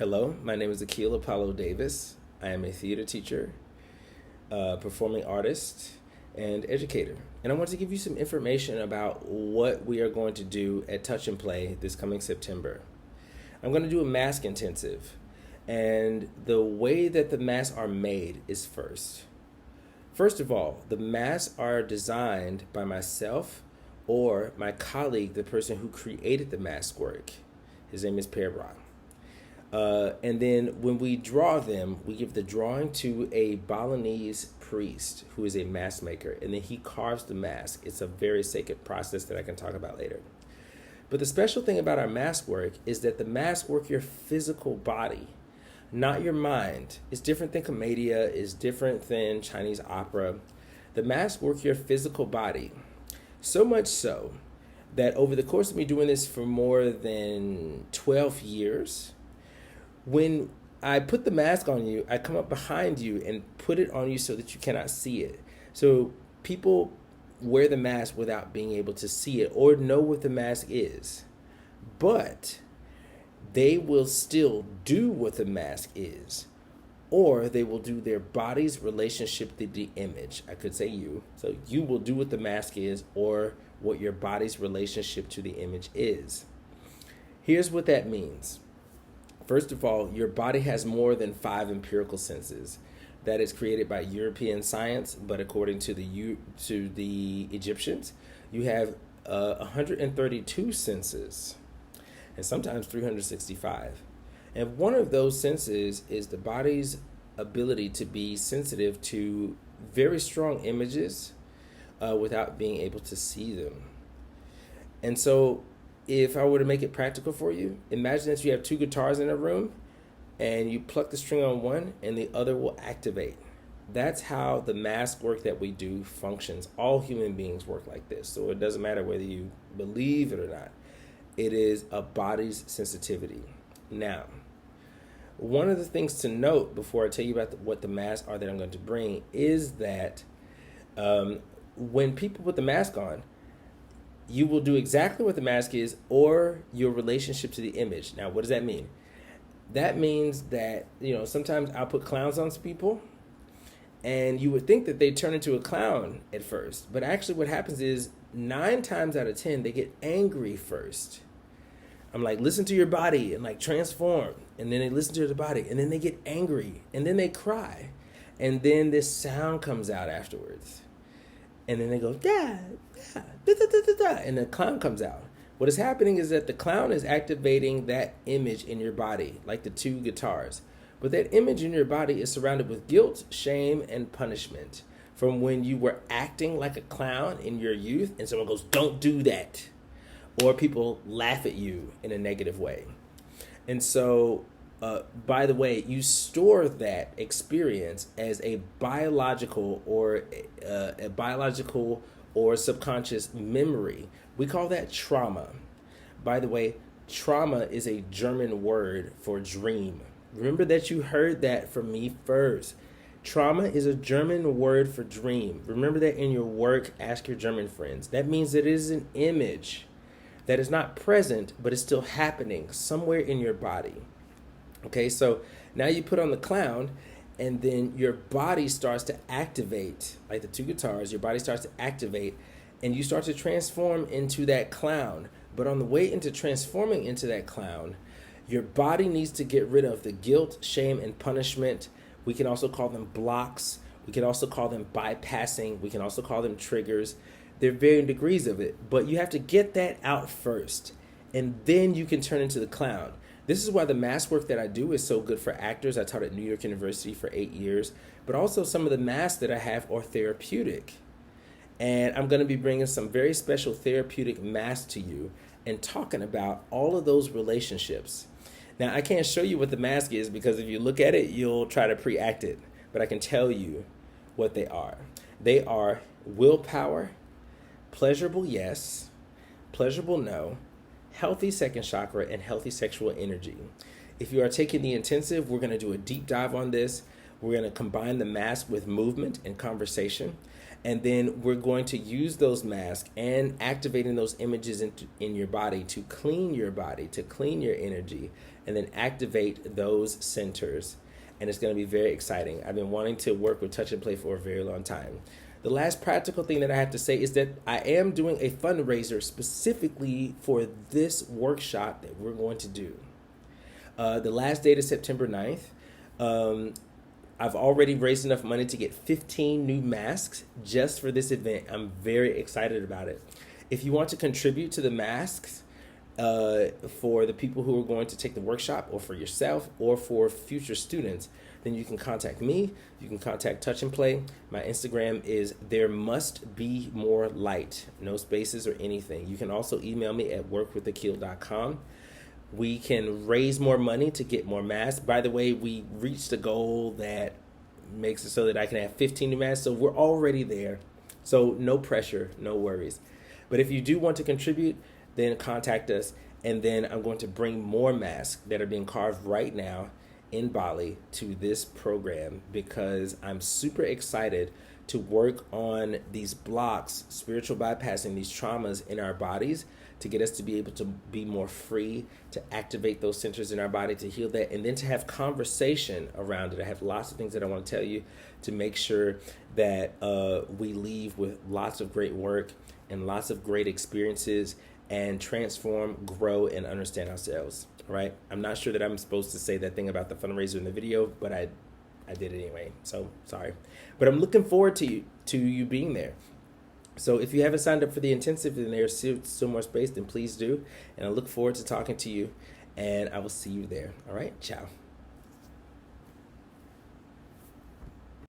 Hello, my name is Akil Apollo Davis. I am a theater teacher, performing artist, and educator. And I want to give you some information about what we are going to do at Touch and Play this coming September. I'm going to do a mask intensive. And the way that the masks are made is first. First of all, the masks are designed by myself or my colleague, the person who created the mask work. His name is Perra. And then when we draw them, we give the drawing to a Balinese priest who is a mask maker, and then he carves the mask. It's a very sacred process that I can talk about later. But the special thing about our mask work is that the masks work your physical body, not your mind. It's different than commedia, it's different than Chinese opera. The masks work your physical body. So much so that over the course of me doing this for more than 12 years, when I put the mask on you, I come up behind you and put it on you so that you cannot see it. So people wear the mask without being able to see it or know what the mask is. But they will still do what the mask is, or they will do their body's relationship to the image. I could say you. So you will do what the mask is or what your body's relationship to the image is. Here's what that means. First of all, your body has more than 5 empirical senses. That is created by European science, but according to the Egyptians, you have 132 senses, and sometimes 365. And one of those senses is the body's ability to be sensitive to very strong images without being able to see them. And so if I were to make it practical for you, imagine that you have 2 guitars in a room and you pluck the string on one and the other will activate. That's how the mask work that we do functions. All human beings work like this. So it doesn't matter whether you believe it or not. It is a body's sensitivity. Now, one of the things to note before I tell you about what the masks are that I'm going to bring is that when people put the mask on, you will do exactly what the mask is or your relationship to the image. Now, what does that mean? That means that, sometimes I'll put clowns on people and you would think that they turn into a clown at first. But actually what happens is 9 times out of 10, they get angry first. I'm like, listen to your body and like transform. And then they listen to the body and then they get angry and then they cry. And then this sound comes out afterwards. And then they go, da, da, da, da, da, da, and the clown comes out. What is happening is that the clown is activating that image in your body, like the 2 guitars. But that image in your body is surrounded with guilt, shame, and punishment from when you were acting like a clown in your youth and someone goes, don't do that. Or people laugh at you in a negative way. And so, by the way, you store that experience as a biological or subconscious memory. We call that trauma. By the way, trauma is a German word for dream. Remember that you heard that from me first. Trauma is a German word for dream. Remember that in your work, ask your German friends. That means that it is an image that is not present, but is still happening somewhere in your body. Okay, so now you put on the clown, and then your body starts to activate, like the 2 guitars, your body starts to activate, and you start to transform into that clown. But on the way into transforming into that clown, your body needs to get rid of the guilt, shame, and punishment. We can also call them blocks. We can also call them bypassing. We can also call them triggers. There are varying degrees of it, but you have to get that out first, and then you can turn into the clown. This is why the mask work that I do is so good for actors. I taught at New York University for 8 years, but also some of the masks that I have are therapeutic. And I'm going to be bringing some very special therapeutic masks to you and talking about all of those relationships. Now, I can't show you what the mask is because if you look at it, you'll try to pre-act it, but I can tell you what they are. They are willpower, pleasurable yes, pleasurable no, healthy second chakra, and healthy sexual energy. If you are taking the intensive, we're going to do a deep dive on this. We're going to combine the mask with movement and conversation. And then we're going to use those masks and activating those images in your body to clean your body, to clean your energy, and then activate those centers. And it's going to be very exciting. I've been wanting to work with Touch and Play for a very long time. The last practical thing that I have to say is that I am doing a fundraiser specifically for this workshop that we're going to do. The last date is September 9th. I've already raised enough money to get 15 new masks just for this event. I'm very excited about it. If you want to contribute to the masks for the people who are going to take the workshop, or for yourself, or for future students, then you can contact me. You can contact Touch and Play. My Instagram is There Must Be More Light. No spaces or anything. You can also email me at workwithakil.com. We can raise more money to get more masks. By the way, we reached a goal that makes it so that I can have 15 new masks. So we're already there. So no pressure, no worries. But if you do want to contribute, then contact us. And then I'm going to bring more masks that are being carved right now in Bali to this program, because I'm super excited to work on these blocks, spiritual bypassing, these traumas in our bodies, to get us to be able to be more free, to activate those centers in our body, to heal that, and then to have conversation around it. I have lots of things that I want to tell you to make sure that we leave with lots of great work and lots of great experiences, and transform, grow, and understand ourselves. All right? I'm not sure that I'm supposed to say that thing about the fundraiser in the video, but I did it anyway, so sorry. But I'm looking forward to you being there. So if you haven't signed up for the intensive and there's still more space, then please do. And I look forward to talking to you, and I will see you there. All right? Ciao.